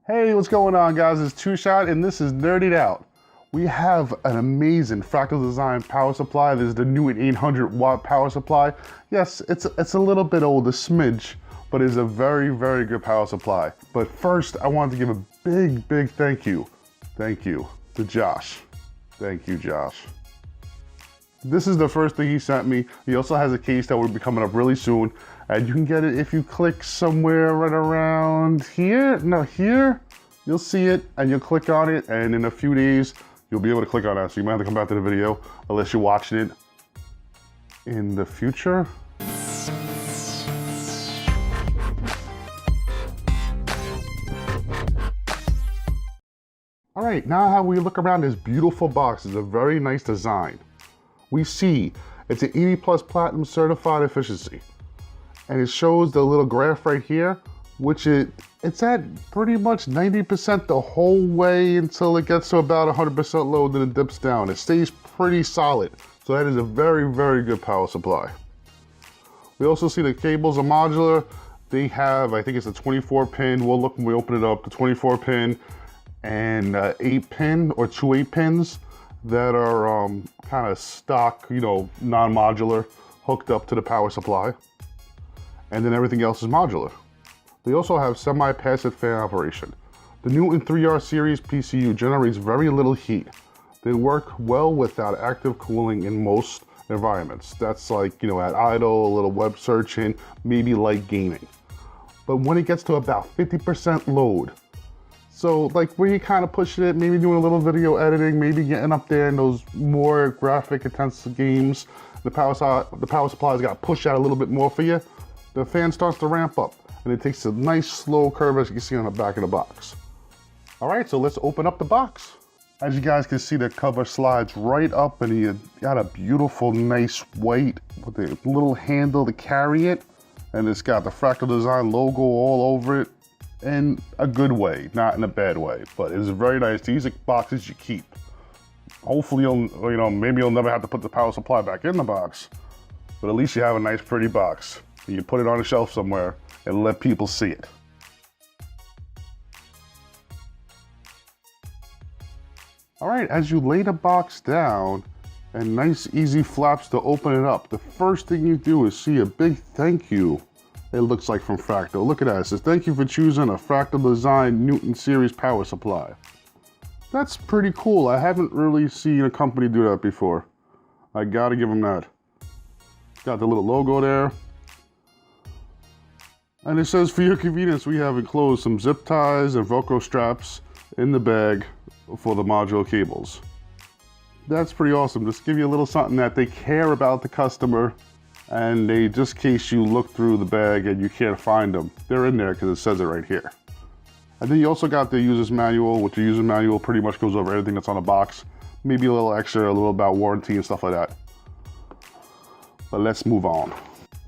Hey, what's going on, guys? It's Two Shot and this is Nerdied Out. We have an amazing Fractal Design power supply. This is the NEWTON 800 watt power supply. Yes, it's a little bit old, a smidge, but it's a very, very good power supply. But first, I wanted to give a big thank you. Thank you to Josh. Thank you, Josh. This is the first thing he sent me. He also has a case that will be coming up really soon. And you can get it if you click somewhere right around here. No, here. You'll see it and you'll click on it. And in a few days, you'll be able to click on it. So you might have to come back to the video unless you're watching it in the future. All right, now how we look around this beautiful box is a very nice design. We see it's an 80+ platinum certified efficiency. And it shows the little graph right here, which it's at pretty much 90% the whole way until it gets to about 100% load, then it dips down. It stays pretty solid. So that is a very, very good power supply. We also see the cables are modular. They have, I think it's a 24 pin. We'll look when we open it up, the 24 pin and 8 pin or 2 8 pins that are kind of stock, non-modular, hooked up to the power supply. And then everything else is modular. They also have semi-passive fan operation. The NEWTON R3 Series PSU generates very little heat. They work well without active cooling in most environments. That's like, at idle, a little web searching, maybe light gaming. But when it gets to about 50% load, so like where you kind of pushing it, maybe doing a little video editing, maybe getting up there in those more graphic intensive games, the power supply's got to push out a little bit more for you. The fan starts to ramp up and it takes a nice slow curve as you can see on the back of the box. All right, so let's open up the box. As you guys can see, the cover slides right up and you got a beautiful, nice white with a little handle to carry it. And it's got the Fractal Design logo all over it in a good way, not in a bad way, but it's very nice. These are boxes you keep. Hopefully maybe you'll never have to put the power supply back in the box, but at least you have a nice pretty box. You put it on a shelf somewhere and let people see it. All right, as you lay the box down and nice easy flaps to open it up, the first thing you do is see a big thank you. It looks like from Fractal. Look at that, it says, thank you for choosing a Fractal Design NEWTON Series power supply. That's pretty cool. I haven't really seen a company do that before. I gotta give them that. Got the little logo there. And it says, for your convenience, we have enclosed some zip ties and Velcro straps in the bag for the modular cables. That's pretty awesome. Just give you a little something that they care about the customer, and they, just in case you look through the bag and you can't find them, they're in there because it says it right here. And then you also got the user's manual, which the user's manual pretty much goes over everything that's on the box. Maybe a little extra, a little about warranty and stuff like that. But let's move on.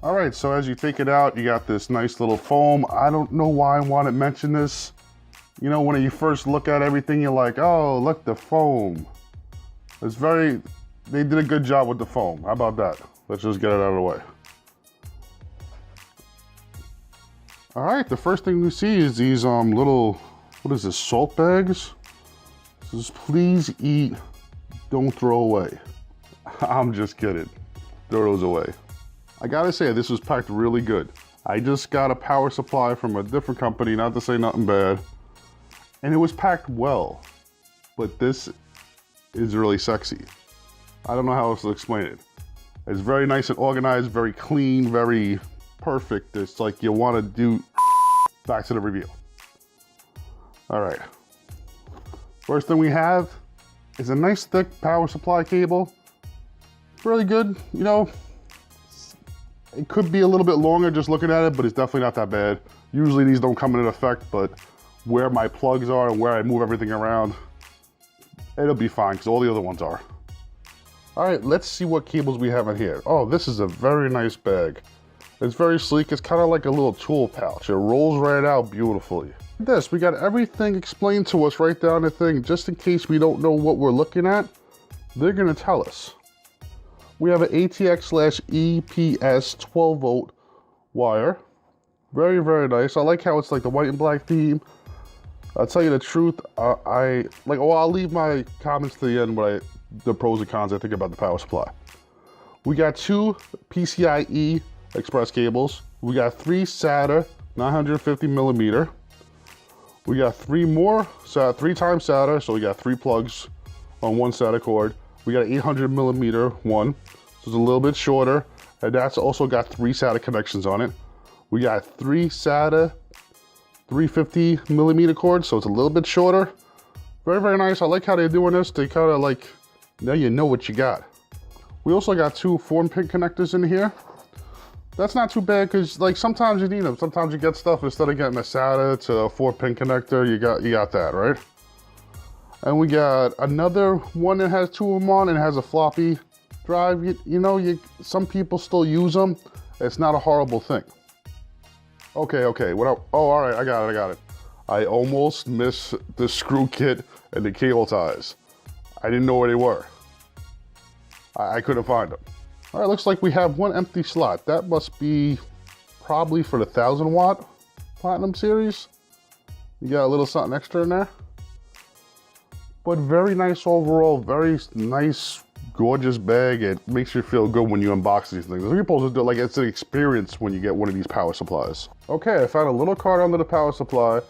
All right, so as you take it out, you got this nice little foam. I don't know why I want to mention this. When you first look at everything, you're like, oh, look, the foam. They did a good job with the foam. How about that? Let's just get it out of the way. All right, the first thing we see is these little, what is this, salt bags? This is please eat, don't throw away. I'm just kidding. Throw those away. I gotta say, this was packed really good. I just got a power supply from a different company, not to say nothing bad, and it was packed well, but this is really sexy. I don't know how else to explain it. It's very nice and organized, very clean, very perfect. It's like you want to do. Back to the review. All right. First thing we have is a nice thick power supply cable. Really good, It could be a little bit longer just looking at it, but it's definitely not that bad. Usually these don't come into effect, but where my plugs are and where I move everything around, it'll be fine because all the other ones are. All right, let's see what cables we have in here. Oh, this is a very nice bag. It's very sleek. It's kind of like a little tool pouch. It rolls right out beautifully. This, we got everything explained to us right down the thing. Just in case we don't know what we're looking at, they're gonna tell us. We have an ATX/EPS 12 volt wire. Very, very nice. I like how it's like the white and black theme. I'll tell you the truth, I'll leave my comments to the end, the pros and cons I think about the power supply. We got 2 PCIe express cables. We got 3 SATA 950 millimeter. We got 3 times SATA, so we got 3 plugs on 1 SATA cord. We got an 800 millimeter one, so it's a little bit shorter, and that's also got 3 SATA connections on it. We got 3 SATA 350 millimeter cords, so it's a little bit shorter. Very, very nice. I like how they're doing this. They kind of like, now you know what you got. We also got 2 4-pin connectors in here. That's not too bad, because like sometimes you need them. Sometimes you get stuff, instead of getting a SATA to a 4-pin connector, you got that, right? And we got another one that has 2 of them on and has a floppy drive. Some people still use them. It's not a horrible thing. Okay, all right, I got it. I almost missed the screw kit and the cable ties. I didn't know where they were. I couldn't find them. All right, looks like we have 1 empty slot. That must be probably for the 1000 watt Platinum Series. You got a little something extra in there. But very nice overall, very nice, gorgeous bag. It makes you feel good when you unbox these things. You're supposed to do, like, it's an experience when you get one of these power supplies. Okay, I found a little card under the power supply.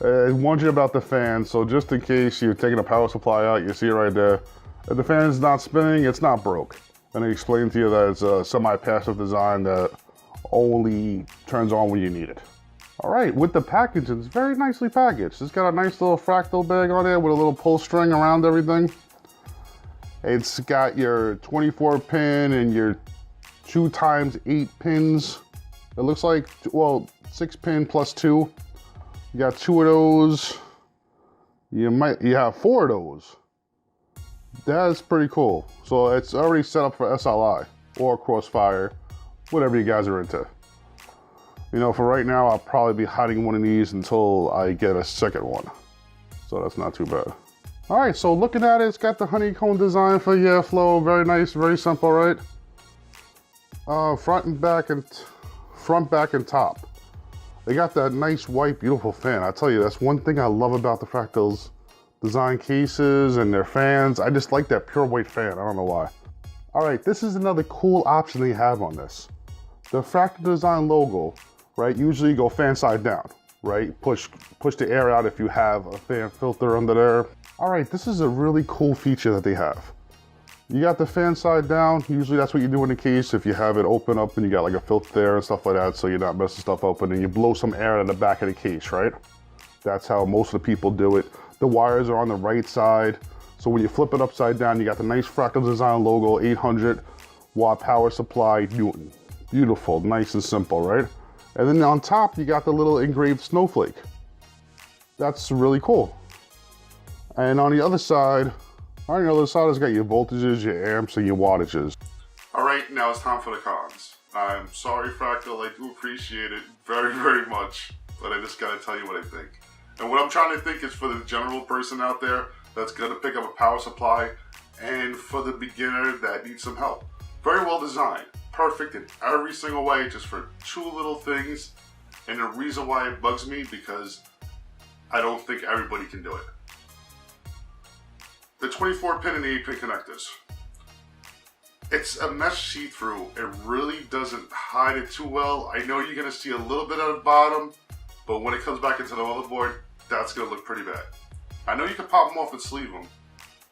It warns you about the fan, so just in case you're taking a power supply out, you see it right there. If the fan's not spinning, it's not broke. And they explain to you that it's a semi-passive design that only turns on when you need it. All right, with the packaging, it's very nicely packaged. It's got a nice little Fractal bag on there with a little pull string around everything. It's got your 24 pin and your 2 times 8 pins. It looks like, well, 6 pin plus 2. You got 2 of those. You have 4 of those. That's pretty cool. So it's already set up for SLI or Crossfire, whatever you guys are into. For right now, I'll probably be hiding one of these until I get a second one. So that's not too bad. All right, so looking at it, it's got the honeycomb design for the airflow. Very nice, very simple, right? Front, back, and top. They got that nice white, beautiful fan. I tell you, that's one thing I love about the Fractal's design cases and their fans. I just like that pure white fan. I don't know why. All right, this is another cool option they have on this. The Fractal Design logo, right? Usually you go fan side down, right? Push the air out if you have a fan filter under there. All right, this is a really cool feature that they have. You got the fan side down. Usually that's what you do in the case if you have it open up and you got like a filter there and stuff like that, so you're not messing stuff open, and you blow some air in the back of the case, right? That's how most of the people do it. The wires are on the right side. So when you flip it upside down, you got the nice Fractal Design logo, 800 watt power supply, Newton. Beautiful, nice and simple, right? And then on top, you got the little engraved snowflake. That's really cool. And on the other side, it's got your voltages, your amps, and your wattages. All right, now it's time for the cons. I'm sorry, Fractal, I do appreciate it very, very much, but I just gotta tell you what I think. And what I'm trying to think is for the general person out there that's gonna pick up a power supply, and for the beginner that needs some help. Very well designed, perfect in every single way, just for 2 little things. And the reason why it bugs me, because I don't think everybody can do it. The 24 pin and the 8 pin connectors. It's a mesh see-through. It really doesn't hide it too well. I know you're gonna see a little bit at the bottom, but when it comes back into the motherboard, that's gonna look pretty bad. I know you can pop them off and sleeve them,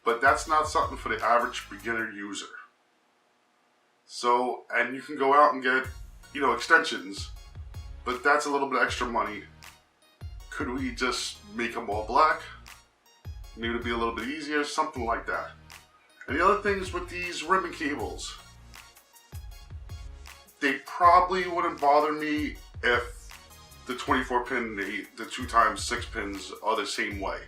but that's not something for the average beginner user. So, and you can go out and get, extensions, but that's a little bit extra money. Could we just make them all black? Maybe it'd be a little bit easier, something like that. And the other things with these ribbon cables, they probably wouldn't bother me if the 24 pin, the 2 times 6 pins are the same way.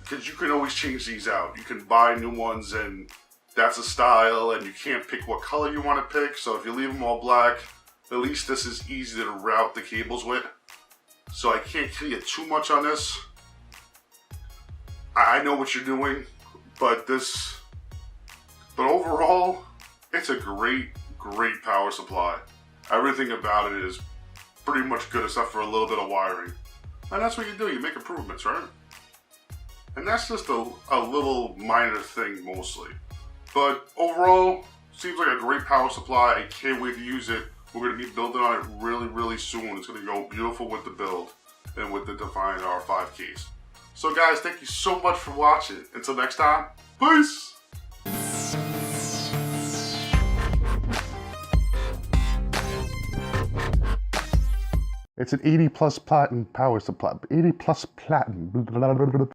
Because you can always change these out. You can buy new ones and that's a style, and you can't pick what color you want to pick. So if you leave them all black, at least this is easy to route the cables with. So I can't kill you too much on this. I know what you're doing, but overall, it's a great power supply. Everything about it is pretty much good except for a little bit of wiring. And that's what you do, you make improvements, right? And that's just a little minor thing mostly. But overall, seems like a great power supply. I can't wait to use it. We're going to be building on it really, really soon. It's going to go beautiful with the build and with the Defiant R5 case. So guys, thank you so much for watching. Until next time, peace! It's an 80 plus platinum power supply. 80 plus platinum.